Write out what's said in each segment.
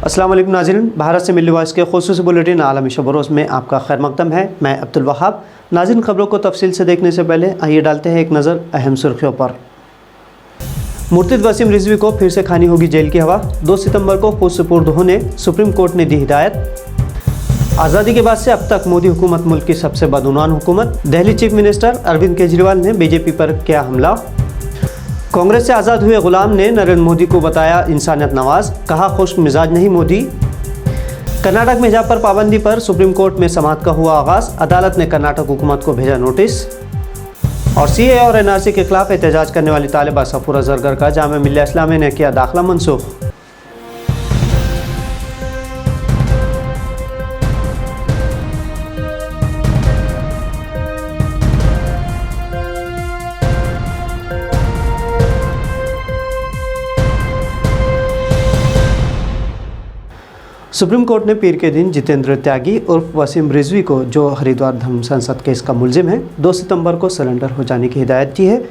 अस्सलाम वालेकुम नाज़रीन, भारत से मिल्ली वॉइस के खुसूसी बुलेटिन आलमी शब रोज़ में आपका खैर मक़दम है। मैं अब्दुल वहाब। नाज़रीन, खबरों को तफसील से देखने से पहले आइए डालते हैं एक नज़र अहम सुर्खियों पर। मुर्तिद वसीम रिजवी को फिर से खानी होगी जेल की हवा। 2 सितंबर को खुद सुपुर्द होने सुप्रीम कोर्ट ने दी हिदायत। आज़ादी के बाद से अब तक मोदी हुकूमत मुल्क की सबसे बदउनवान हुकूमत। दिल्ली चीफ मिनिस्टर अरविंद केजरीवाल ने बीजेपी पर किया हमला। कांग्रेस से आज़ाद हुए गुलाम ने नरेंद्र मोदी को बताया इंसानियत नवाज, कहा खुश्क मिजाज नहीं मोदी। कर्नाटक में हिजाब पर पाबंदी पर सुप्रीम कोर्ट में समाअत का हुआ आगाज़। अदालत ने कर्नाटक हुकूमत को भेजा नोटिस। और सीए और एनआरसी के खिलाफ एहतजाज करने वाली तालिबा सफूरा जरगर का जामिया मिल्लिया इस्लामिया ने किया दाखिला मनसूख। सुप्रीम कोर्ट ने पीर के दिन जितेंद्र त्यागी उर्फ वसीम रिजवी को, जो हरिद्वार धर्म संसद केस का मुलजिम है, 2 सितंबर को सरेंडर हो जाने की हिदायत दी है।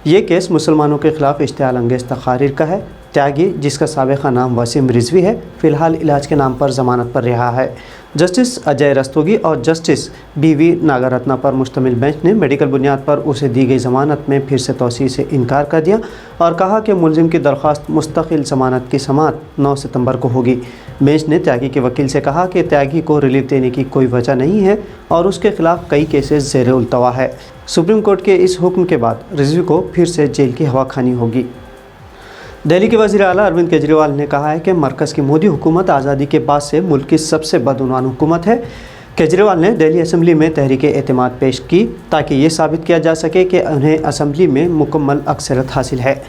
ये केस मुसलमानों के खिलाफ इश्तियाल अंगेज़ तकारीर का है। त्यागी, जिसका साबिक़ा नाम वसीम रिजवी है, फ़िलहाल इलाज के नाम पर ज़मानत पर रिहा है। जस्टिस अजय रस्तोगी और जस्टिस BV नागरत्ना पर मुश्तमिल बेंच ने मेडिकल बुनियाद पर उसे दी गई ज़मानत में फिर से तोसी से इनकार कर दिया और कहा कि मुलजिम की दरख्वास्त मुस्तकिल ज़मानत की समाअत 9 सितंबर को होगी। बेंच ने त्यागी के वकील से कहा कि त्यागी को रिलीफ देने की कोई वजह नहीं है और उसके खिलाफ कई केसेस ज़ेर उल्तवा है। सुप्रीम कोर्ट के इस हुक्म के बाद रिजवी को फिर से जेल की हवा खानी होगी। दिल्ली के वज़ीर आला अरविंद केजरीवाल ने कहा है कि मरकज़ की मोदी हुकूमत आज़ादी के बाद से मुल्क की सबसे बदउनवान हुकूमत है। केजरीवाल ने दिल्ली असम्बली में तहरीक एतमाद पेश की ताकि ये साबित किया जा सके कि उन्हें असम्बली में मुकम्मल अक्सरियत हासिल है।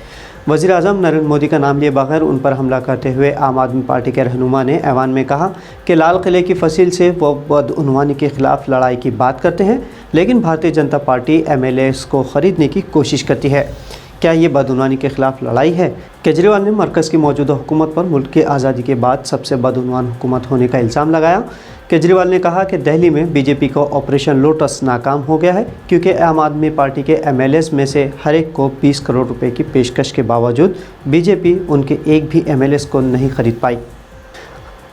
वज़ीर आज़म नरेंद्र मोदी का नाम लिए बगैर उन पर हमला करते हुए आम आदमी पार्टी के रहनुमा ने ऐवान में कहा कि लाल किले की फसील से वो बदउनवानी के ख़िलाफ़ लड़ाई की बात करते हैं, लेकिन भारतीय जनता पार्टी MLAs को ख़रीदने की कोशिश करती है। क्या ये बदउनवानी के खिलाफ लड़ाई है? केजरीवाल ने मरकज़ की मौजूदा हुकूमत पर मुल्क की आज़ादी के बाद सबसे बदउनवान हुकूमत होने का इल्ज़ाम लगाया। केजरीवाल ने कहा कि दिल्ली में बीजेपी का ऑपरेशन लोटस नाकाम हो गया है क्योंकि आम आदमी पार्टी के MLAs में से हर एक को 20 करोड़ रुपए की पेशकश के बावजूद बीजेपी उनके एक भी MLAs को नहीं खरीद पाई।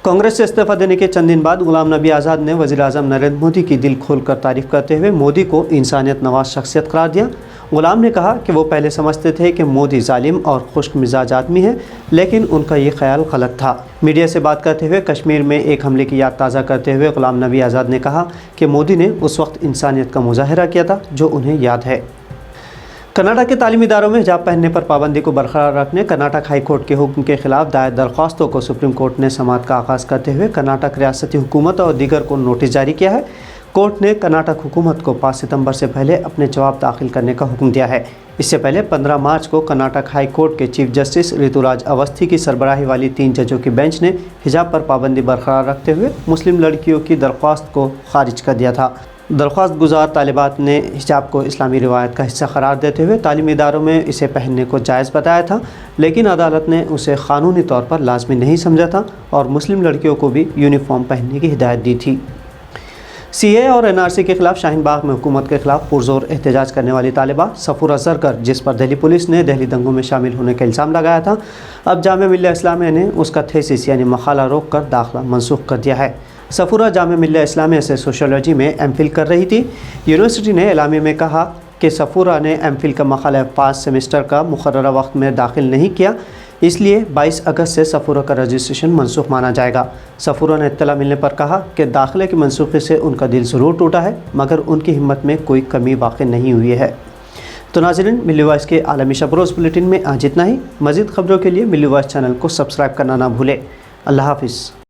कांग्रेस से इस्तीफ़ा देने के चंद दिन बाद गुलाम नबी आज़ाद ने वज़ीर आज़म नरेंद्र मोदी की दिल खोलकर तारीफ़ करते हुए मोदी को इंसानियत नवाज शख्सियत करार दिया। गुलाम ने कहा कि वो पहले समझते थे कि मोदी जालिम और खुश्क मिजाज आदमी है, लेकिन उनका ये ख्याल गलत था। मीडिया से बात करते हुए कश्मीर में एक हमले की याद ताज़ा करते हुए गुलाम नबी आज़ाद ने कहा कि मोदी ने उस वक्त इंसानियत का मुजाहरा किया था जो उन्हें याद है। कर्नाटक के तालीमी इदारों में हिजाब पहनने पर पाबंदी को बरकरार रखने कर्नाटक हाई कोर्ट के हुक्म के खिलाफ दायर दरख्वास्तों को सुप्रीम कोर्ट ने समाअत का आगाज़ करते हुए कर्नाटक रियासती हुकूमत और दीगर को नोटिस जारी किया है। कोर्ट ने कर्नाटक हुकूमत को 5 सितंबर से पहले अपने जवाब दाखिल करने का हुक्म दिया है। इससे पहले 15 मार्च को कर्नाटक हाई कोर्ट के चीफ जस्टिस ऋतुराज अवस्थी की सरबराही वाली 3 जजों की बेंच ने हिजाब पर पाबंदी बरकरार रखते हुए मुस्लिम लड़कियों की दरख्वास्त को खारिज कर दिया था। दरख्वास्त गुजार तालिबात ने हिजाब को इस्लामी रिवायत का हिस्सा करार देते हुए तालीमी इदारों में इसे पहनने को जायज़ बताया था, लेकिन अदालत ने उसे क़ानूनी तौर पर लाजमी नहीं समझा था और मुस्लिम लड़कियों को भी यूनिफॉर्म पहनने की हिदायत दी थी। CA और NRC के खिलाफ शाहीन बाग में हुकूमत के खिलाफ पुरजोर एहतजाज करने वाली तालिबा सफूरा जरगर, जिस पर दिल्ली पुलिस ने दिल्ली दंगों में शामिल होने का इल्ज़ाम लगाया था, अब जामिया मिल्लिया इस्लामिया ने उसका थेसिस यानी मकाला रोक कर दाखिला मनसूख कर दिया है। सफूरा जामिया मिल्लिया इस्लामिया से सोशियोलॉजी में MPhil कर रही थी। यूनिवर्सिटी ने एलामे में कहा कि सफूरा ने MPhil का मकाला 5 सेमेस्टर का मुकर्ररा वक्त में दाखिल नहीं किया, इसलिए 22 अगस्त से सफूरा का रजिस्ट्रेशन मनसूख माना जाएगा। सफूरा ने इत्तला मिलने पर कहा कि दाखिले की मनसूखी से उनका दिल ज़रूर टूटा है, मगर उनकी हिम्मत में कोई कमी वाक़ई नहीं हुई है। तो नाज़रीन, मिल्ली वॉइस के आलमी शब रोज़ बुलेटिन में आज इतना ही। मज़ीद खबरों के लिए मिल्ली वॉइस चैनल को सब्सक्राइब करना ना भूलें। अल्लाह हाफ़िज़।